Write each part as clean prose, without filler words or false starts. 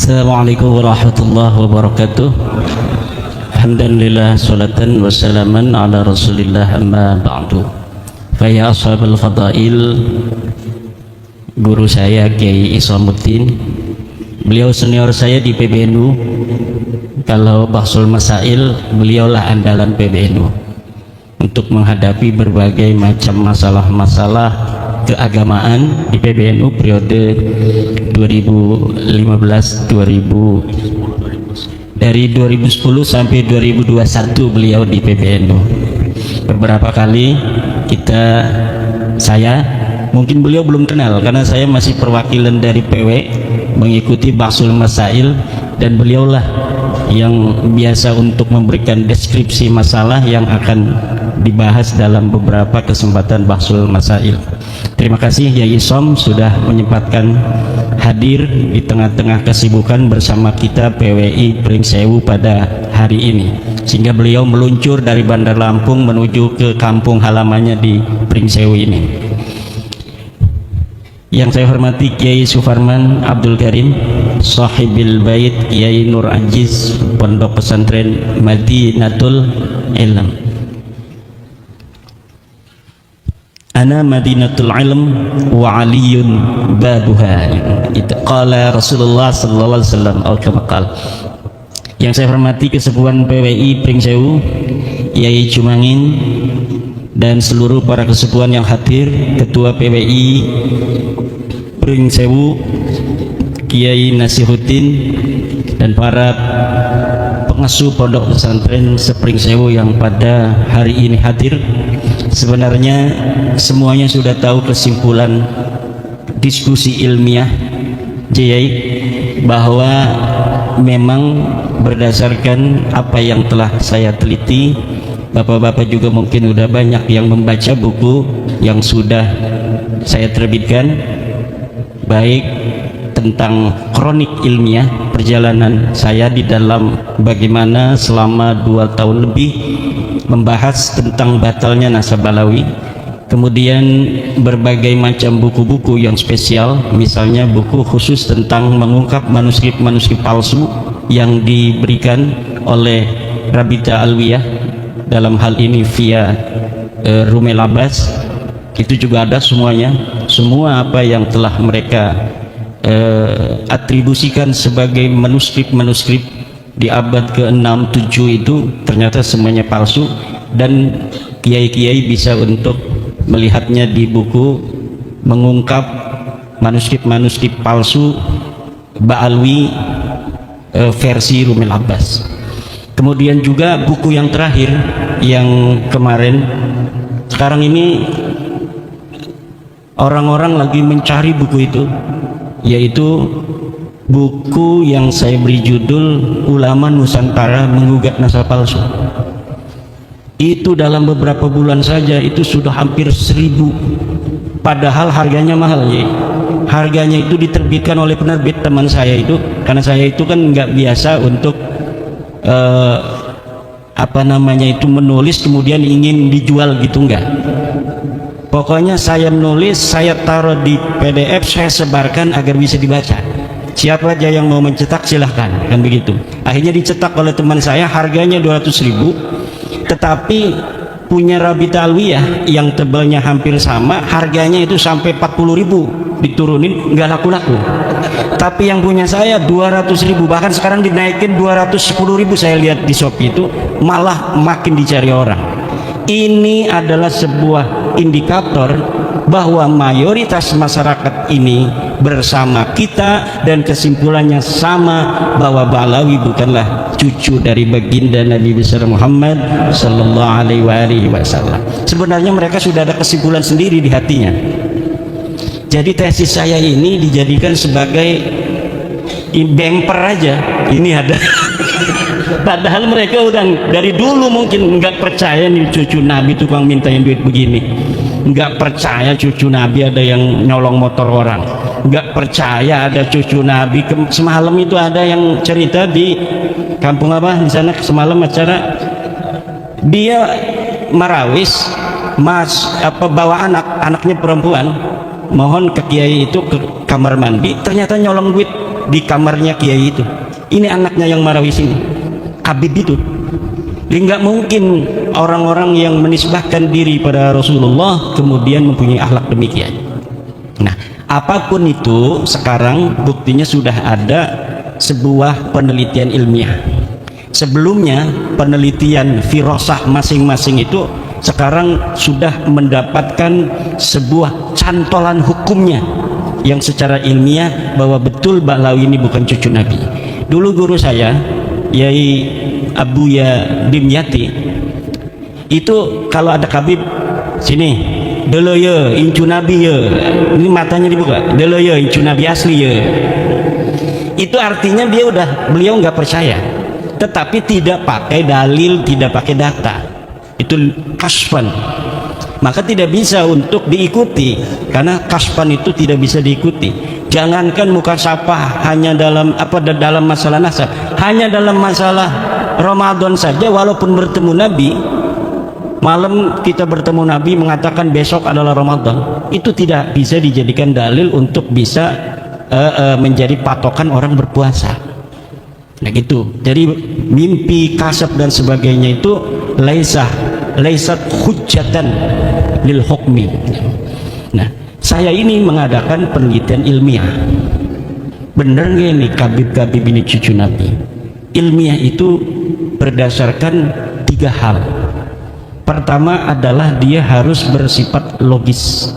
Assalamualaikum warahmatullahi wabarakatuh. Alhamdulillah, salatan wassalaman ala rasulillah, amma ba'du. Faya ashabal fadail, guru saya Kiai Islamuddin, beliau senior saya di PBNU. Kalau bahsul masail, beliaulah andalan PBNU untuk menghadapi berbagai macam masalah-masalah keagamaan di PBNU periode dari 2010 sampai 2021 beliau di PBNU. Beberapa kali saya mungkin beliau belum kenal karena saya masih perwakilan dari PW mengikuti bahsul masail, dan beliaulah yang biasa untuk memberikan deskripsi masalah yang akan dibahas dalam beberapa kesempatan bahsul masail. Terima kasih Yai Som sudah menyempatkan hadir di tengah-tengah kesibukan bersama kita PWI Pringsewu pada hari ini, sehingga beliau meluncur dari Bandar Lampung menuju ke kampung halamannya di Pringsewu ini. Yang saya hormati Kiai Sufarman Abdul Karim, Sahibil Bait Kiai Nur Ajiz, Pondok Pesantren Madinatul Ilm. Ana Madinatul Ilm wa aliyun babuha. Itu qala Rasulullah sallallahu alaihi wasallam al-kamal. Yang saya hormati kesepuhan PWI Pringsewu, Yai Cumangin, dan seluruh para kesepuhan yang hadir, Ketua PWI Pringsewu Kiai Nasihuddin, dan para pengasuh pondok pesantren Sepringsewu yang pada hari ini hadir. Sebenarnya semuanya sudah tahu kesimpulan diskusi ilmiah Jayai, bahwa memang berdasarkan apa yang telah saya teliti, bapak-bapak juga mungkin sudah banyak yang membaca buku yang sudah saya terbitkan, baik tentang kronik ilmiah perjalanan saya di dalam bagaimana selama 2 tahun lebih membahas tentang batalnya nasab Balawi, kemudian berbagai macam buku-buku yang spesial, misalnya buku khusus tentang mengungkap manuskrip-manuskrip palsu yang diberikan oleh Rabita Alwiyah, dalam hal ini via Rumel Abbas. Itu juga ada semuanya, semua apa yang telah mereka atribusikan sebagai manuskrip-manuskrip di abad ke-6, 7 itu ternyata semuanya palsu, dan kiai-kiai bisa untuk melihatnya di buku mengungkap manuskrip-manuskrip palsu Ba'alwi versi Rumel Abbas. Kemudian juga buku yang terakhir yang kemarin, sekarang ini orang-orang lagi mencari buku itu, yaitu buku yang saya beri judul Ulama Nusantara Menggugat Nasab Palsu. Itu dalam beberapa bulan saja itu sudah hampir 1000, padahal harganya mahal ya. Harganya itu diterbitkan oleh penerbit teman saya itu, karena saya itu kan nggak biasa untuk menulis kemudian ingin dijual gitu, enggak. Pokoknya saya menulis, saya taruh di PDF, saya sebarkan agar bisa dibaca. Siapa aja yang mau mencetak silahkan, kan begitu. Akhirnya dicetak oleh teman saya, harganya 200.000, tetapi punya Rabita Alwiyah yang tebalnya hampir sama, harganya itu sampai 40.000 diturunin, nggak laku-laku. Tapi yang punya saya 200.000, bahkan sekarang dinaikin 210.000, saya lihat di Shopee itu malah makin dicari orang. Ini adalah sebuah indikator bahwa mayoritas masyarakat ini bersama kita, dan kesimpulannya sama, bahwa Ba'alawi bukanlah cucu dari baginda Nabi besar Muhammad sallallahu alaihi wasallam. Sebenarnya mereka sudah ada kesimpulan sendiri di hatinya. Jadi tesis saya ini dijadikan sebagai bemper aja, ini ada. Padahal mereka udah dari dulu mungkin nggak percaya nih cucu Nabi tukang mintain duit begini, nggak percaya cucu Nabi ada yang nyolong motor orang, nggak percaya ada cucu Nabi. Semalam itu ada yang cerita di kampung apa di sana, semalam acara dia Marawis, bawa anaknya perempuan, mohon ke kiai itu ke kamar mandi, ternyata nyolong duit di kamarnya kiai itu. Ini anaknya yang marawis ini, Habib itu. Jadi nggak mungkin orang-orang yang menisbahkan diri pada Rasulullah kemudian mempunyai akhlak demikian. Nah, apapun itu sekarang buktinya sudah ada sebuah penelitian ilmiah. Sebelumnya penelitian firasah masing-masing itu sekarang sudah mendapatkan sebuah cantolan hukumnya yang secara ilmiah bahwa betul Ba'lawi ini bukan cucu Nabi. Dulu guru saya Yai Abuya Dimyati itu kalau ada Habib sini dulu ya incu Nabi ya, ini matanya dibuka dulu ya incu Nabi asli ya, itu artinya beliau nggak percaya, tetapi tidak pakai dalil, tidak pakai data, itu kasfan, maka tidak bisa untuk diikuti karena kasfan itu tidak bisa diikuti. Jangankan muka sapa hanya dalam dalam masalah nasab, hanya dalam masalah Ramadan saja, walaupun bertemu Nabi malam kita bertemu Nabi mengatakan besok adalah Ramadan, itu tidak bisa dijadikan dalil untuk bisa menjadi patokan orang berpuasa. Nah gitu. Jadi mimpi, kasab dan sebagainya itu laisat hujjatan lil hukmi. Nah, saya ini mengadakan penelitian ilmiah. Bener nggak ini Habib ini cucu Nabi? Ilmiah itu berdasarkan 3 hal. Pertama adalah dia harus bersifat logis,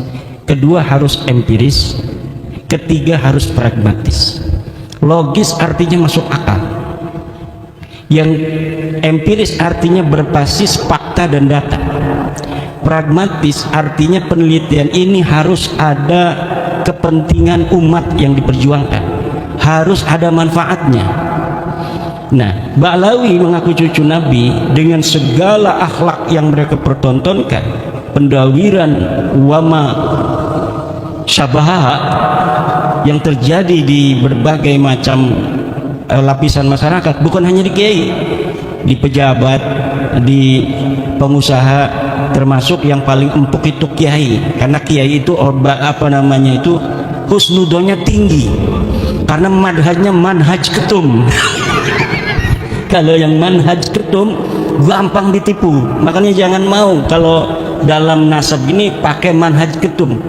kedua harus empiris, ketiga harus pragmatis. Logis artinya masuk akal, yang empiris artinya berbasis fakta dan data, pragmatis artinya penelitian ini harus ada kepentingan umat yang diperjuangkan, harus ada manfaatnya. Nah, Ba'lawi mengaku cucu Nabi dengan segala akhlak yang mereka pertontonkan, pendawiran wama syabaha yang terjadi di berbagai macam lapisan masyarakat, bukan hanya di kiai, di pejabat, di pengusaha, termasuk yang paling empuk itu kiai, karena kiai itu husnudonya tinggi karena manhajnya manhaj ketum. Kalau yang manhaj ketum gampang ditipu, makanya jangan mau kalau dalam nasab ini pakai manhaj ketum.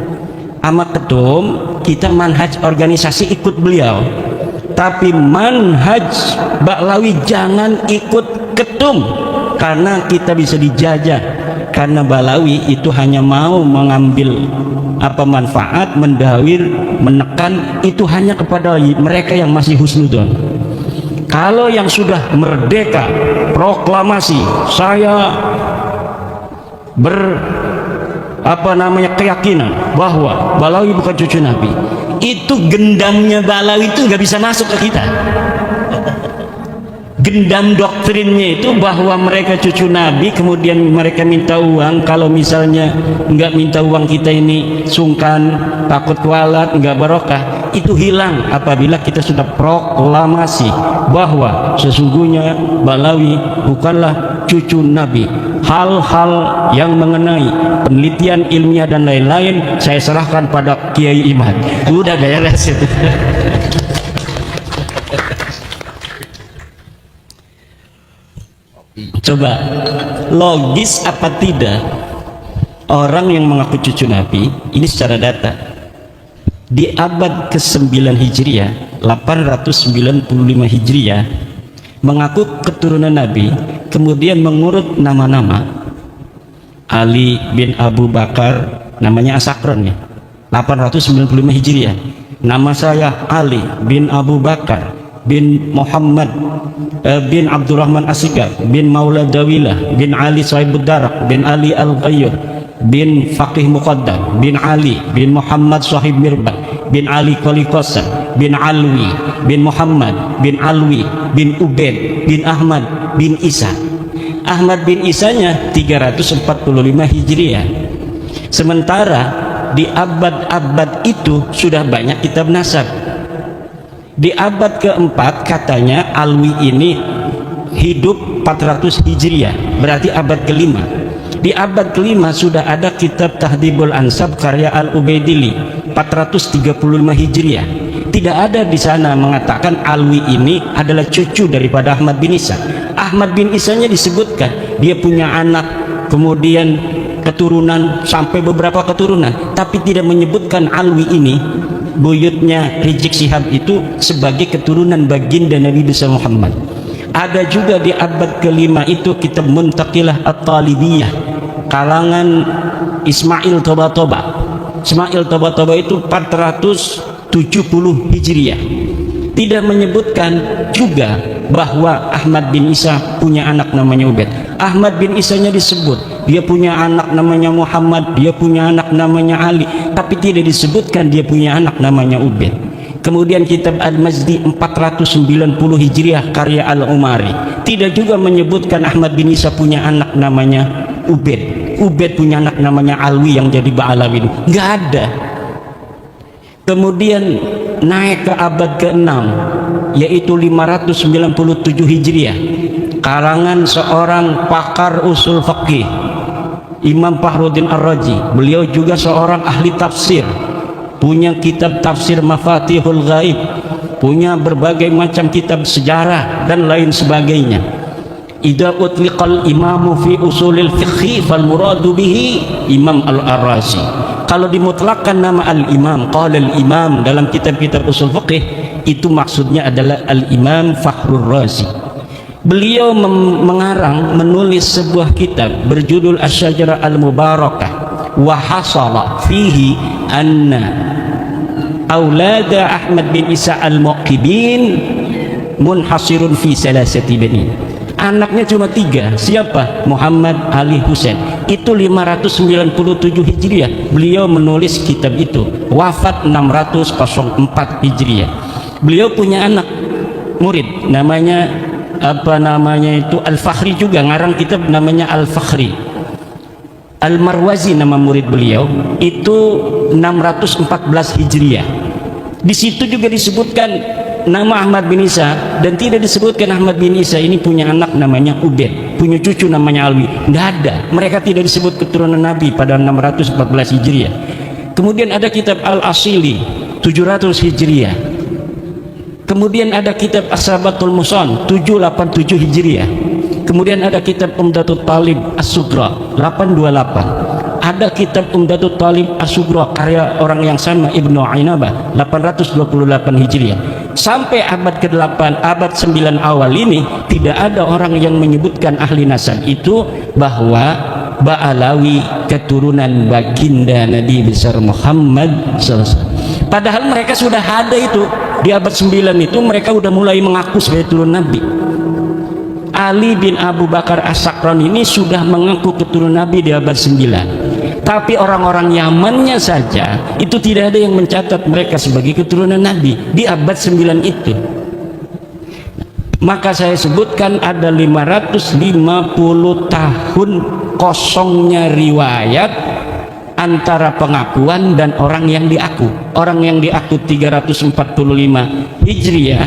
Sama ketum kita manhaj organisasi ikut beliau, tapi manhaj Ba'lawi jangan ikut ketum karena kita bisa dijajah, karena Ba'lawi itu hanya mau mengambil manfaat, mendawir, menekan itu hanya kepada mereka yang masih husnudon. Kalau yang sudah merdeka, proklamasi saya keyakinan bahwa Ba'lawi bukan cucu Nabi, itu gendamnya Ba'lawi itu nggak bisa masuk ke kita. Gendam doktrinnya itu bahwa mereka cucu Nabi, kemudian mereka minta uang. Kalau misalnya nggak minta uang, kita ini sungkan, takut kualat, nggak barokah, itu hilang apabila kita sudah proklamasi bahwa sesungguhnya Ba'lawi bukanlah cucu Nabi. Hal-hal yang mengenai penelitian ilmiah dan lain-lain saya serahkan pada Kiai Imad. Udah beres itu. Coba logis apa tidak orang yang mengaku cucu Nabi ini secara data di abad ke-9 Hijriah, 895 Hijriah, mengaku keturunan Nabi, kemudian mengurut nama-nama. Ali bin Abu Bakar, namanya Asakron ya, 895 Hijriah. Nama saya Ali bin Abu Bakar bin Muhammad bin Abdurrahman Asigar bin Maula Dawilah bin Ali Sahibud Darak bin Ali Al-Ghayyur bin Faqih Muqaddam bin Ali bin Muhammad Sahib Mirbat bin Ali Qali Qasim bin Alwi bin Muhammad bin Alwi bin Ubaid bin Ahmad bin Isa. Ahmad bin Isanya 345 Hijriah. Sementara di abad-abad itu sudah banyak kitab nasab. Di abad keempat katanya Alwi ini hidup 400 Hijriah, berarti abad kelima. Di abad kelima sudah ada kitab Tahdhibul Ansab karya Al-Ubaidili 435 Hijriah. Tidak ada di sana mengatakan Alwi ini adalah cucu daripada Ahmad bin Isa. Ahmad bin Isa-nya disebutkan dia punya anak, kemudian keturunan sampai beberapa keturunan, tapi tidak menyebutkan Alwi ini, buyutnya Rizik Syihab itu, sebagai keturunan baginda Nabi besar Muhammad. Ada juga di abad kelima itu kitab Muntaqilah At-Talibiyah kalangan Ismail Toba-Toba. Ismail Toba-Toba itu 470 Hijriah. Tidak menyebutkan juga bahwa Ahmad bin Isa punya anak namanya Ubaid. Ahmad bin Isa-nya disebut dia punya anak namanya Muhammad, dia punya anak namanya Ali, tapi tidak disebutkan dia punya anak namanya Ubaid. Kemudian kitab Al-Mazdi 490 Hijriah karya Al-Umari tidak juga menyebutkan Ahmad bin Isa punya anak namanya Ubaid. Ubaid punya anak namanya Alwi yang jadi Ba'alawi, nggak ada. Kemudian naik ke abad ke-6 yaitu 597 Hijriah karangan seorang pakar usul fikih Imam Fakhruddin Ar-Razi. Beliau juga seorang ahli tafsir, punya kitab tafsir Mafatihul Ghaib, punya berbagai macam kitab sejarah dan lain sebagainya. Idza utliqal imamu fi usulil fiqhi fal muradu bihi Imam Al-Ar-Razi. Kalau dimutlakkan nama al-imam, qala al-imam dalam kitab-kitab usul fiqh, itu maksudnya adalah al-imam Fakhrur Razi. Beliau menulis sebuah kitab berjudul Asy-Syajarah Al-Mubarakah, wa hasala fihi anna aulada Ahmad bin Isa al-Muqibin munhasirun fi salasati bani. Anaknya cuma 3. Siapa? Muhammad, Ali, Husain. Itu 597 Hijriah beliau menulis kitab itu. Wafat 604 Hijriah. Beliau punya anak murid namanya itu Al-Fakhri, juga ngarang kitab namanya Al-Fakhri. Al-Marwazi nama murid beliau, itu 614 Hijriah. Di situ juga disebutkan nama Ahmad bin Isa, dan tidak disebutkan Ahmad bin Isa ini punya anak namanya Ubaid, punya cucu namanya Alwi. Tidak ada, mereka tidak disebut keturunan Nabi pada 614 Hijriah. Kemudian ada kitab Al-Asili 700 Hijriah. Kemudian ada kitab As-Sabatul Muson 787 Hijriah. Kemudian ada kitab Umdatul Talib As-Sugra 828. Ada kitab Umdatul Talib As-Sugra karya orang yang sama Ibnu Ainabah 828 Hijriah. Sampai abad ke-8, abad 9 awal ini tidak ada orang yang menyebutkan ahli nasab itu bahwa Ba'alawi keturunan baginda Nabi besar Muhammad SAW. Padahal mereka sudah ada itu di abad 9 itu, mereka sudah mulai mengaku sebagai turun Nabi. Ali bin Abu Bakar As-Sakran ini sudah mengaku keturunan Nabi di abad 9. Tapi orang-orang Yamannya saja itu tidak ada yang mencatat mereka sebagai keturunan Nabi di abad 9 itu. Maka saya sebutkan ada 550 tahun kosongnya riwayat antara pengakuan dan orang yang diaku. Orang yang diaku 345 Hijriah,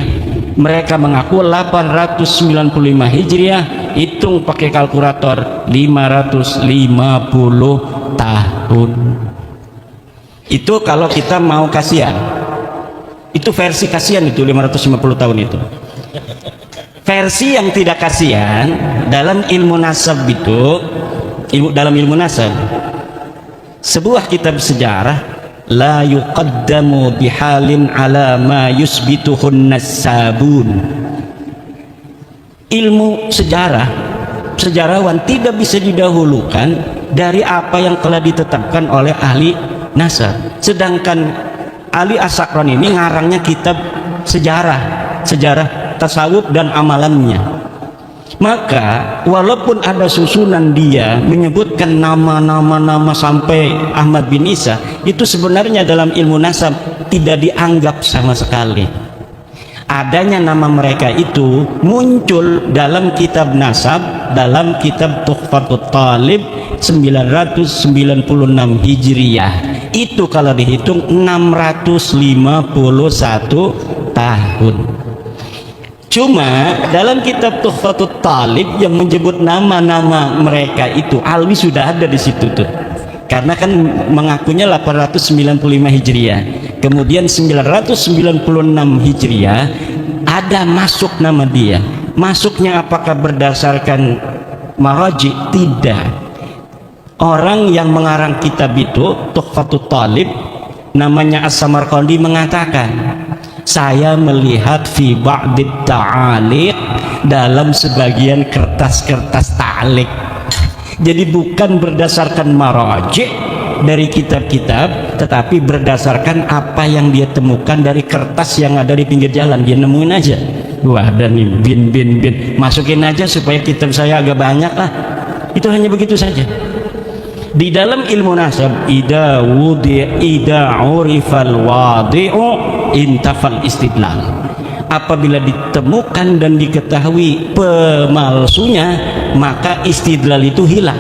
mereka mengaku 895 Hijriah. Hitung pakai kalkulator 550 tahun. Itu kalau kita mau kasihan. Itu versi kasihan, itu 550 tahun itu. Versi yang tidak kasihan dalam ilmu nasab itu, dalam ilmu nasab, sebuah kitab sejarah la yuqaddamu bihalin ala ma yusbituhun nasabun. Ilmu sejarah, sejarawan tidak bisa didahulukan dari apa yang telah ditetapkan oleh ahli nasab. Sedangkan Ali As-Sakran ini ngarangnya kitab sejarah tasawuf dan amalannya. Maka walaupun ada susunan dia menyebutkan nama sampai Ahmad bin Isa, itu sebenarnya dalam ilmu nasab tidak dianggap sama sekali. Adanya nama mereka itu muncul dalam kitab nasab, dalam kitab Tuhfatut Talib 996 Hijriah. Itu kalau dihitung 651 tahun. Cuma dalam kitab Tuhfatut Talib yang menyebut nama-nama mereka itu, Alwi sudah ada di situ tuh. Karena kan mengakunya 895 Hijriah. kemudian 996 Hijriah ada masuk nama dia. Masuknya apakah berdasarkan maraji? Tidak. Orang yang mengarang kitab itu, Tuhfatut Talib, namanya As-Samarqandi, mengatakan, saya melihat fi ba'dit ta'aliq, dalam sebagian kertas-kertas ta'liq. Jadi bukan berdasarkan maraji dari kitab-kitab, tetapi berdasarkan apa yang dia temukan dari kertas yang ada di pinggir jalan. Dia nemuin aja, wah dan bin masukin aja supaya kitab saya agak banyak lah. Itu hanya begitu saja. Di dalam ilmu nasab, ida urifal wadi'u intafal istidlal. Apabila ditemukan dan diketahui pemalsunya, maka istidlal itu hilang.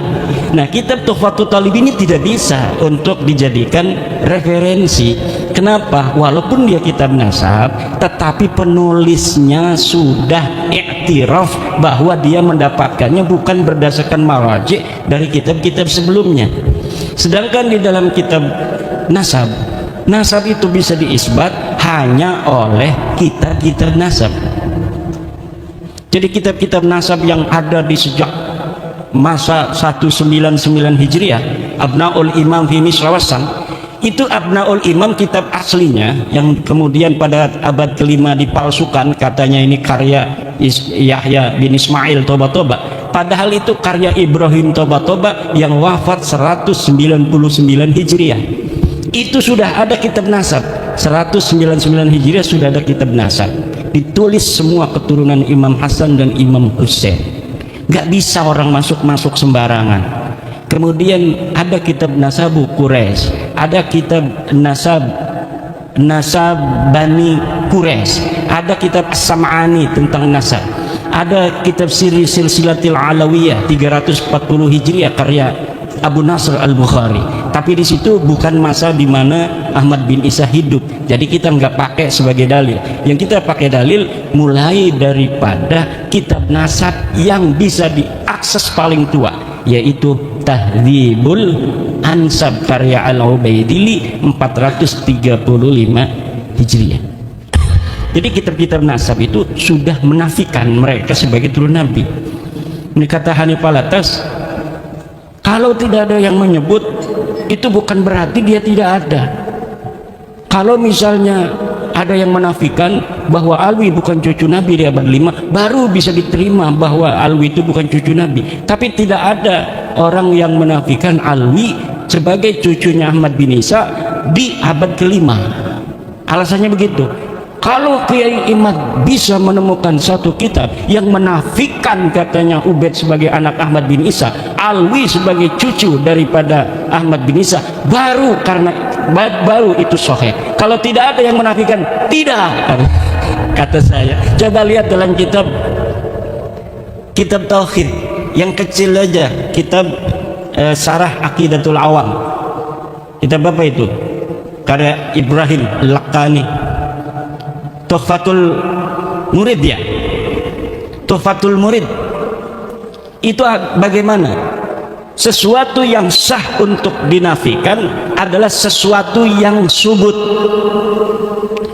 Nah, kitab Tuhfatut Talib ini tidak bisa untuk dijadikan referensi. Kenapa? Walaupun dia kitab nasab, tetapi penulisnya sudah iktiraf bahwa dia mendapatkannya bukan berdasarkan maraji dari kitab-kitab sebelumnya. Sedangkan di dalam kitab nasab, nasab itu bisa diisbat hanya oleh kitab-kitab nasab. Jadi kitab-kitab nasab yang ada di sejak masa 199 Hijriah, Abnaul Imam fi Misrawasan, itu Abnaul Imam kitab aslinya yang kemudian pada abad kelima dipalsukan, katanya ini karya Yahya bin Ismail Toba-Toba, padahal itu karya Ibrahim Toba-Toba yang wafat 199 Hijriah. Itu sudah ada kitab nasab 199 Hijriah, sudah ada kitab nasab, ditulis semua keturunan Imam Hasan dan Imam Hussein. Gak bisa orang masuk sembarangan. Kemudian ada kitab Nasabu Quraisy, ada kitab nasab Bani Quraisy, ada kitab As-Sam'ani tentang nasab, ada kitab Silsilatil Alawiyah 340 Hijriah karya Abu Nasr Al-Bukhari. Tapi di situ bukan masa di mana Ahmad bin Isa hidup, jadi kita nggak pakai sebagai dalil. Yang kita pakai dalil mulai daripada kitab nasab yang bisa diakses paling tua, yaitu Tahdzibul Ansab karya Al-Ubaidili 435 Hijriah. Jadi kitab-kitab nasab itu sudah menafikan mereka sebagai turun Nabi. Ini kata Hanif Alatas, kalau tidak ada yang menyebut, itu bukan berarti dia tidak ada. Kalau misalnya ada yang menafikan bahwa Alwi bukan cucu Nabi di abad 5, baru bisa diterima bahwa Alwi itu bukan cucu Nabi. Tapi tidak ada orang yang menafikan Alwi sebagai cucunya Ahmad bin Isa di abad kelima. Alasannya begitu. Kalau Kiai Imad bisa menemukan satu kitab yang menafikan katanya Ubaid sebagai anak Ahmad bin Isa, Alwi sebagai cucu daripada Ahmad bin Isa, baru itu sahih. Kalau tidak ada yang menafikan, tidak, kata saya. Coba lihat dalam kitab tauhid yang kecil aja, kitab Syarah Aqidatul Awam. Kitab apa itu? Karya Ibrahim Laqqani. Tuhfatul Murid, ya, Tuhfatul Murid itu bagaimana? Sesuatu yang sah untuk dinafikan adalah sesuatu yang subut.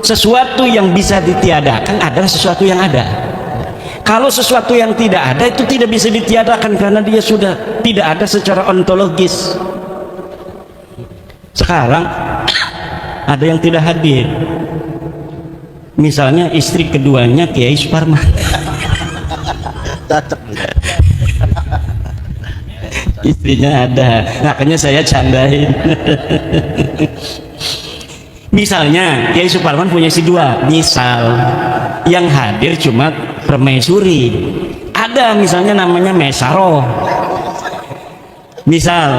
Sesuatu yang bisa ditiadakan adalah sesuatu yang ada. Kalau sesuatu yang tidak ada itu tidak bisa ditiadakan karena dia sudah tidak ada secara ontologis. Sekarang ada yang tidak hadir, misalnya istri keduanya Kiai Suparman. Istrinya ada, makanya saya candain. Misalnya Kiai Suparman punya istri dua, misal yang hadir cuma permaisuri. Ada misalnya namanya Mesaroh, misal.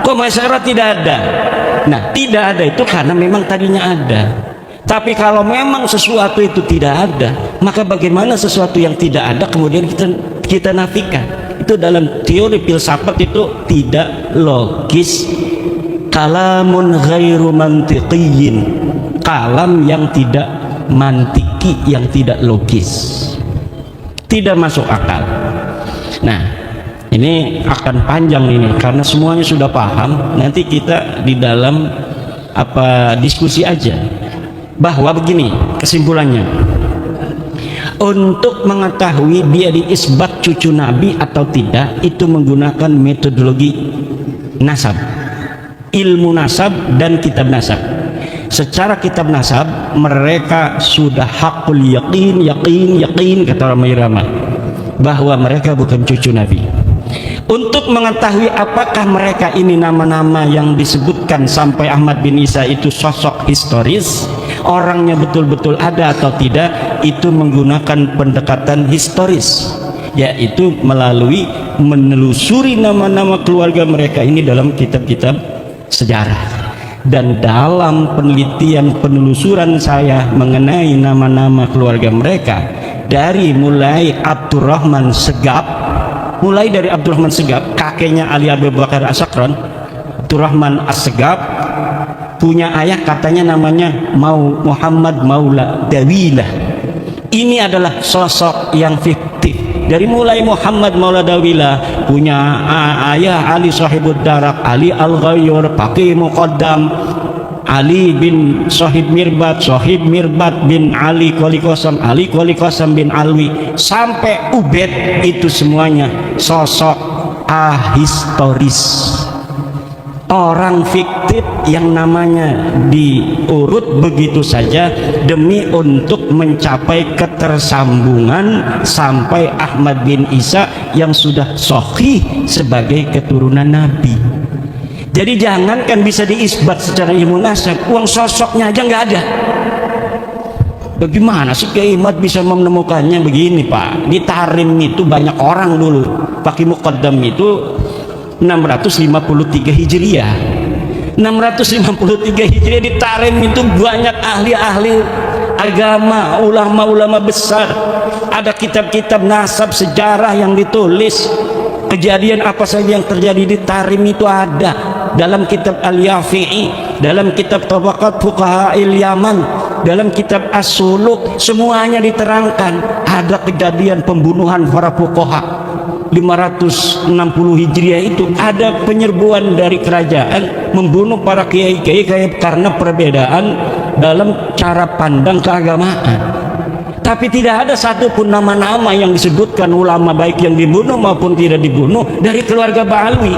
Kok Mesaroh tidak ada? Nah, tidak ada itu karena memang tadinya ada. Tapi kalau memang sesuatu itu tidak ada, maka bagaimana sesuatu yang tidak ada kemudian kita nafikan? Itu dalam teori filsafat itu tidak logis. Kalamun ghairu mantiqiyin, kalam yang tidak mantiki, yang tidak logis, tidak masuk akal. Nah, ini akan panjang ini karena semuanya sudah paham. Nanti kita di dalam diskusi aja, bahwa begini kesimpulannya, untuk mengetahui dia diisbat cucu Nabi atau tidak itu menggunakan metodologi nasab, ilmu nasab dan kitab nasab. Secara kitab nasab mereka sudah hakul yakin kata orang Irama bahwa mereka bukan cucu Nabi. Untuk mengetahui apakah mereka ini nama-nama yang disebutkan sampai Ahmad bin Isa itu sosok historis, orangnya betul-betul ada atau tidak, itu menggunakan pendekatan historis, yaitu melalui menelusuri nama-nama keluarga mereka ini dalam kitab-kitab sejarah. Dan dalam penelitian penelusuran saya mengenai nama-nama keluarga mereka, dari mulai Abdurrahman Segaf, kakeknya Ali Abu Bakar As-Sakran, Abdurrahman As-Segaf, punya ayah katanya namanya Muhammad Maula Dawilah. Ini adalah sosok yang fiktif. Dari mulai Muhammad Maula Dawilah punya ayah Ali Sahibud Darak, Ali Al-Ghayyur, Faqih Muqaddam, Ali bin Sahib Mirbat bin Ali Qali Qasam bin Alwi, sampai Ubed, itu semuanya sosok ahistoris, orang fiktif yang namanya diurut begitu saja demi untuk mencapai ketersambungan sampai Ahmad bin Isa yang sudah sahih sebagai keturunan Nabi. Jadi jangankan bisa diisbat secara ilmu nasab, uang sosoknya aja nggak ada. Bagaimana sih Kiai Imad bisa menemukannya? Begini Pak, di Tarim itu banyak orang dulu. Faqih Muqaddam itu 653 Hijriah. 653 Hijriah di Tarim itu banyak ahli-ahli agama, ulama-ulama besar. Ada kitab-kitab nasab sejarah yang ditulis. Kejadian apa saja yang terjadi di Tarim itu ada dalam kitab Al-Yafi'i, dalam kitab Tabaqat Fuqaha'il Yaman, dalam kitab As-Suluk, semuanya diterangkan. Ada kejadian pembunuhan para fuqaha 560 Hijriah itu, ada penyerbuan dari kerajaan membunuh para kiai-kiai karena perbedaan dalam cara pandang keagamaan. Tapi tidak ada satupun nama-nama yang disebutkan ulama baik yang dibunuh maupun tidak dibunuh dari keluarga Ba'alwi.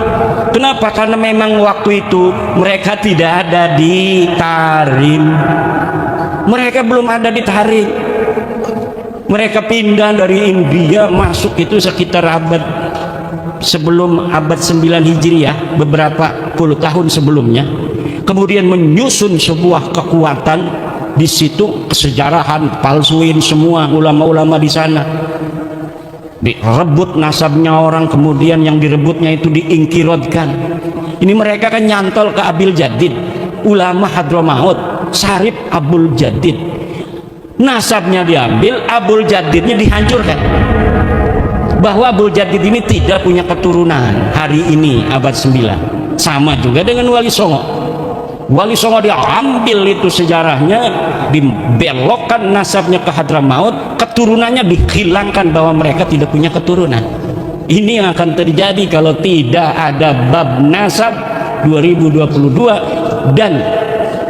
Kenapa? Karena memang waktu itu mereka tidak ada di Tarim. Mereka belum ada di Tarim. Mereka pindah dari India masuk itu sekitar sebelum abad 9 Hijriah, beberapa puluh tahun sebelumnya. Kemudian menyusun sebuah kekuatan di situ, kesejarahan, palsuin semua ulama-ulama di sana, direbut nasabnya orang, kemudian yang direbutnya itu diingkirodkan. Ini mereka kan nyantol ke Abil Jadid, ulama Hadramaut, Syarif Abul Jadid, nasabnya diambil, Abul Jadidnya dihancurkan, bahwa Abul Jadid ini tidak punya keturunan hari ini abad 9. Sama juga dengan Wali Songo. Wali Songo diambil itu sejarahnya, dibelokkan nasabnya ke Hadramaut, keturunannya dihilangkan bahwa mereka tidak punya keturunan. Ini yang akan terjadi kalau tidak ada bab nasab 2022 dan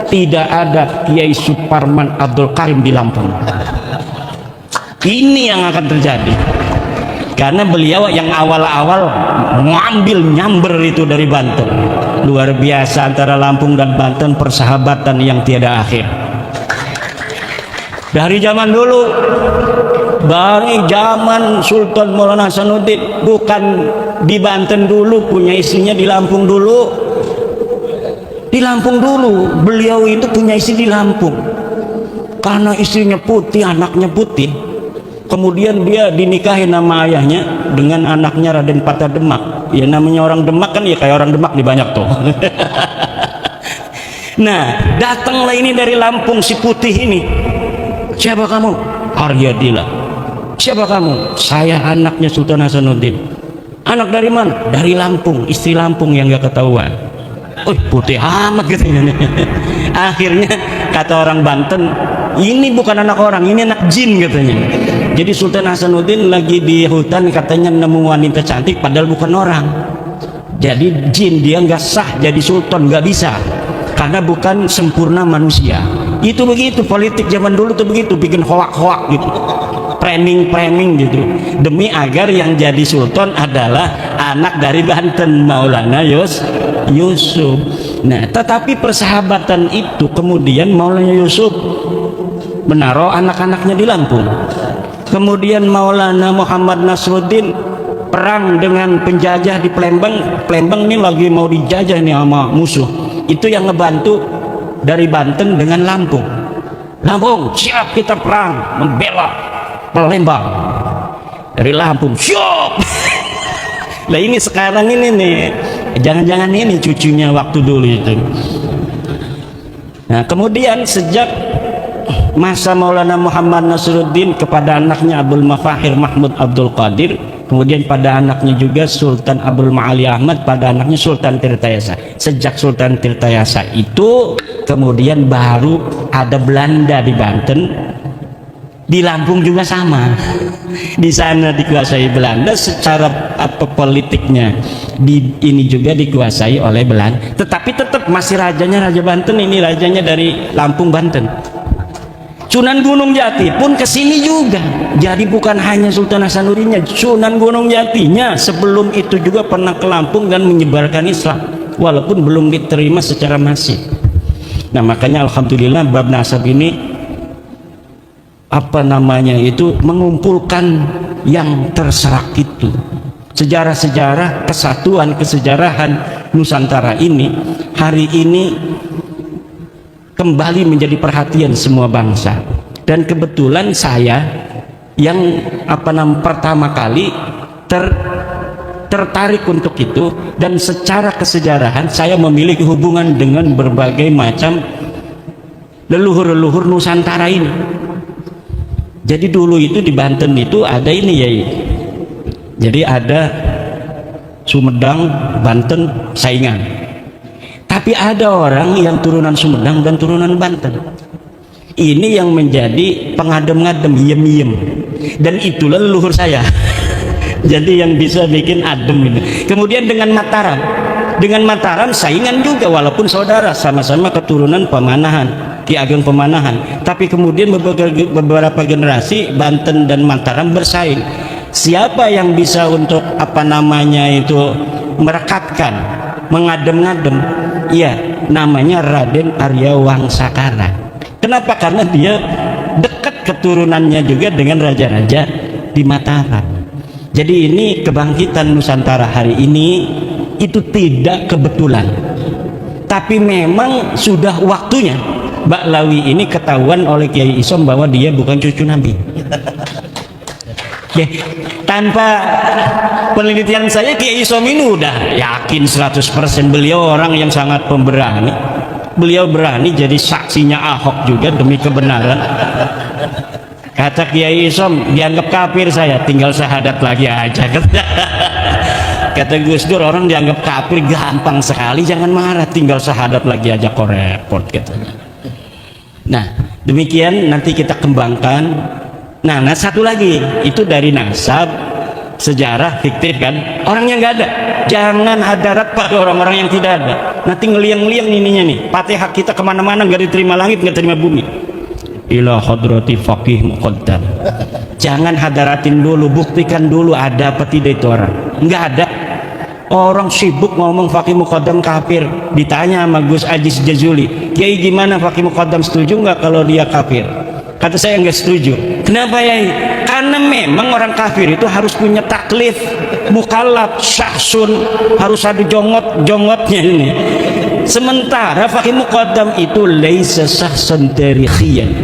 tidak ada Kiai Suparman Abdul Karim di Lampung. Ini yang akan terjadi karena beliau yang awal-awal mengambil nyamber itu dari Banten. Luar biasa, antara Lampung dan Banten persahabatan yang tiada akhir. Dari zaman dulu, dari zaman Sultan Maulana Hasanuddin, bukan di Banten dulu, punya istrinya di Lampung dulu. Di Lampung dulu, beliau itu punya istri di Lampung. Karena istrinya putih, anaknya putih, kemudian dia dinikahi nama ayahnya dengan anaknya Raden Patah Demak. Ya namanya orang Demak kan ya kayak orang Demak di banyak tuh. Nah, datanglah ini dari Lampung si putih ini. Siapa kamu? Aryadila. Siapa kamu? Saya anaknya Sultan Hasanuddin. Anak dari mana? Dari Lampung, istri Lampung yang gak ketahuan. Oh, putih amat katanya. Akhirnya kata orang Banten, ini bukan anak orang, ini anak jin katanya. Jadi Sultan Hasanuddin lagi di hutan katanya nemu wanita cantik padahal bukan orang. Jadi jin, dia nggak sah jadi sultan, nggak bisa. karena bukan sempurna manusia. Itu begitu politik zaman dulu tuh begitu, bikin hoak-hoak gitu, framing gitu, demi agar yang jadi sultan adalah anak dari Banten, Maulana Yusuf. Nah, tetapi persahabatan itu kemudian Maulana Yusuf menaruh anak-anaknya di Lampung. Kemudian Maulana Muhammad Nasruddin perang dengan penjajah di Palembang. Palembang ini lagi mau dijajah nih sama musuh. Itu yang ngebantu dari Banten dengan Lampung. Lampung, siap kita perang membela Palembang. Dari Lampung, siap. Nah ini sekarang ini nih, jangan-jangan ini cucunya waktu dulu itu. Nah kemudian sejak masa Maulana Muhammad Nasruddin kepada anaknya Abdul Mafahir Mahmud Abdul Qadir, kemudian pada anaknya juga Sultan Abdul Ma'ali Ahmad, pada anaknya Sultan Tirtayasa. Sejak Sultan Tirtayasa itu kemudian baru ada Belanda di Banten. Di Lampung juga sama, di sana dikuasai Belanda, secara politiknya ini juga dikuasai oleh Belanda, tetapi tetap masih rajanya Raja Banten, ini rajanya dari Lampung Banten. Sunan Gunung Jati pun kesini juga, jadi bukan hanya Sultan Hasanuddinnya, Sunan Gunung Jatinya sebelum itu juga pernah ke Lampung dan menyebarkan Islam, walaupun belum diterima secara masif. Nah makanya alhamdulillah bab nasab ini mengumpulkan yang terserak itu, sejarah-sejarah kesatuan kesejarahan Nusantara ini hari ini kembali menjadi perhatian semua bangsa. Dan kebetulan saya yang pertama kali tertarik untuk itu, dan secara kesejarahan saya memiliki hubungan dengan berbagai macam leluhur-leluhur Nusantara ini. Jadi dulu itu di Banten itu ada ini ya, jadi ada Sumedang, Banten, saingan. Tapi ada orang yang turunan Sumedang dan turunan Banten. Ini yang menjadi pengadem-ngadem, yem-yem. Dan itulah leluhur saya. Jadi yang bisa bikin adem ini. Kemudian dengan Mataram saingan juga, walaupun saudara, sama-sama keturunan Pemanahan, Ki Ageng Pemanahan. Tapi kemudian beberapa generasi Banten dan Mataram bersaing. Siapa yang bisa untuk merekatkan, mengadem-ngadem? Iya, namanya Raden Arya Wangsakara. Kenapa? Karena dia dekat keturunannya juga dengan raja-raja di Mataram. Jadi ini kebangkitan Nusantara hari ini itu tidak kebetulan, tapi memang sudah waktunya. Mbak Lawi ini ketahuan oleh Kiai Isom bahwa dia bukan cucu Nabi. Tanpa penelitian saya, Kiai Isom ini udah yakin 100% beliau orang yang sangat pemberani. Beliau berani jadi saksinya Ahok juga demi kebenaran. Kata Kiai Isom, dianggap kafir saya, tinggal syahadat lagi aja. Kata Gus Dur, orang dianggap kafir gampang sekali, jangan marah, tinggal syahadat lagi aja kok repot katanya. Nah demikian nanti kita kembangkan. Nah satu lagi itu dari nasab, sejarah fiktif kan, orangnya nggak ada, jangan hadarat pada orang-orang yang tidak ada. Nanti ngeliang-ngeliang ininya nih, Fatihah kita kemana-mana nggak diterima langit, nggak terima bumi. Ila hadrati faqih muqaddam. Jangan hadaratin dulu, buktikan dulu ada apa tidak itu orang. Nggak ada. Orang sibuk ngomong faqih muqaddam kafir, ditanya sama Gus Aziz Jazuli, Kiai gimana faqih muqaddam, setuju nggak kalau dia kafir? Kata saya nggak setuju. Kenapa ya? Karena memang orang kafir itu harus punya taklif, mukallaf, syahsun, harus ada jongotnya ini. Sementara faqih muqaddam itu laisa syahsun tarikhiyan,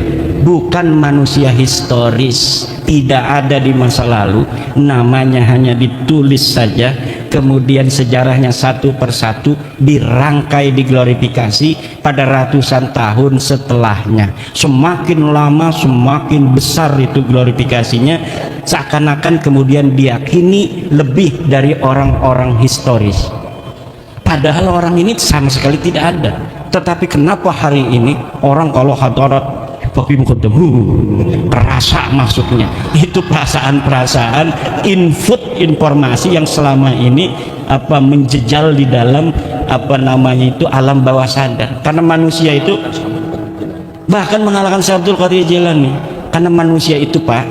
bukan manusia historis, tidak ada di masa lalu, namanya hanya ditulis saja, kemudian sejarahnya satu persatu dirangkai, diglorifikasi pada ratusan tahun setelahnya. Semakin lama semakin besar itu glorifikasinya, seakan-akan kemudian diyakini lebih dari orang-orang historis, padahal orang ini sama sekali tidak ada. Tetapi kenapa hari ini orang kalau hadarat Fakih muqaddam, perasa maksudnya itu perasaan-perasaan input informasi yang selama ini menjejal di dalam itu alam bawah sadar. Karena manusia itu bahkan mengalahkan Syekh Abdul Qadir Jilani, karena manusia itu Pak,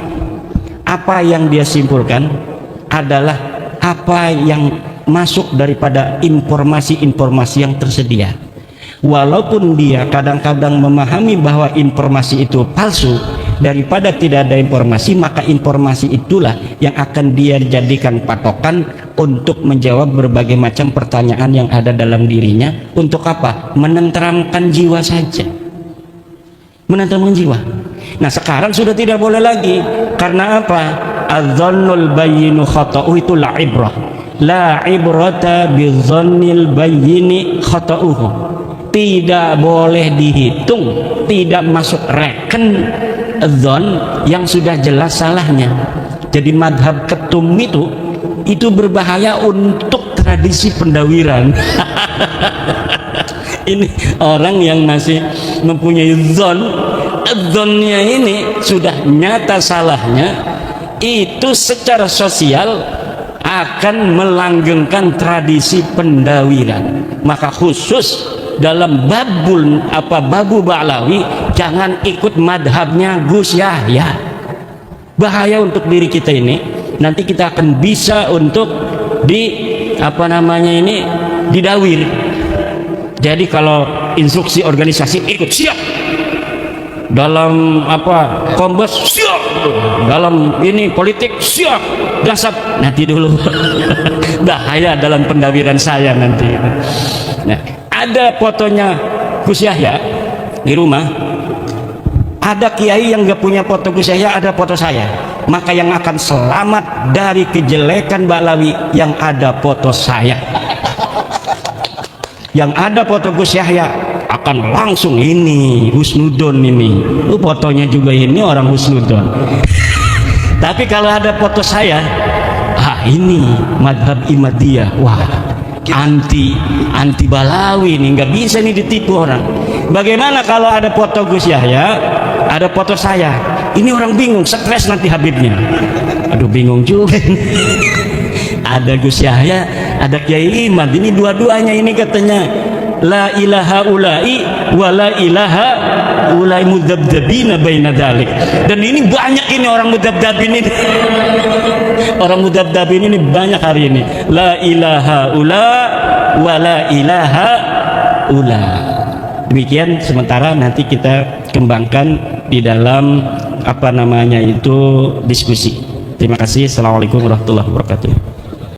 apa yang dia simpulkan adalah apa yang masuk daripada informasi-informasi yang tersedia. Walaupun dia kadang-kadang memahami bahwa informasi itu palsu, daripada tidak ada informasi, maka informasi itulah yang akan dia jadikan patokan untuk menjawab berbagai macam pertanyaan yang ada dalam dirinya. Untuk apa? Menenteramkan jiwa saja, menenteramkan jiwa. Nah sekarang sudah tidak boleh lagi. Karena apa? Adzannul bayyinu khata'u, itu la ibrah, la ibrata bidzannil bayyini khata'uhu. Tidak boleh dihitung, tidak masuk reken dzon yang sudah jelas salahnya. Jadi madhab ketum itu berbahaya untuk tradisi pendawiran. Ini orang yang masih mempunyai dzonnya ini sudah nyata salahnya, itu secara sosial akan melanggengkan tradisi pendawiran. Maka khusus dalam babu Ba'lawi jangan ikut madhabnya Gus Yahya. Bahaya untuk diri kita ini. Nanti kita akan bisa untuk didawir. Jadi kalau instruksi organisasi ikut, siap. Dalam kombes siap, dalam ini politik siap, gasap. Nanti dulu. Bahaya dalam pendawiran saya nanti. Nah, ada fotonya Gus Yahya di rumah, ada kiai yang gak punya foto Gus Yahya, ada foto saya. Maka yang akan selamat dari kejelekan Ba'lawi yang ada foto saya. Yang ada foto Gus Yahya akan langsung ini husnudon, ini fotonya juga ini orang husnudon. Tapi kalau ada foto saya, ini madhab Imadiyah, wah anti Ba'lawi nih, nggak bisa nih ditipu orang. Bagaimana kalau ada foto Gus Yahya, ada foto saya, ini orang bingung, stres nanti Habibnya. Aduh bingung juga. Ada Gus Yahya, ada Kiai Imad, ini dua-duanya ini katanya la ilaha ulai wa la ilaha ulai mudzabdzabina baina dzalik. Dan ini banyak ini orang mudzabdzabin ini. Orang mudzabdzabin ini banyak hari ini. La ilaha ula wa la ilaha ula. Demikian sementara, nanti kita kembangkan di dalam diskusi. Terima kasih. Assalamualaikum warahmatullahi wabarakatuh.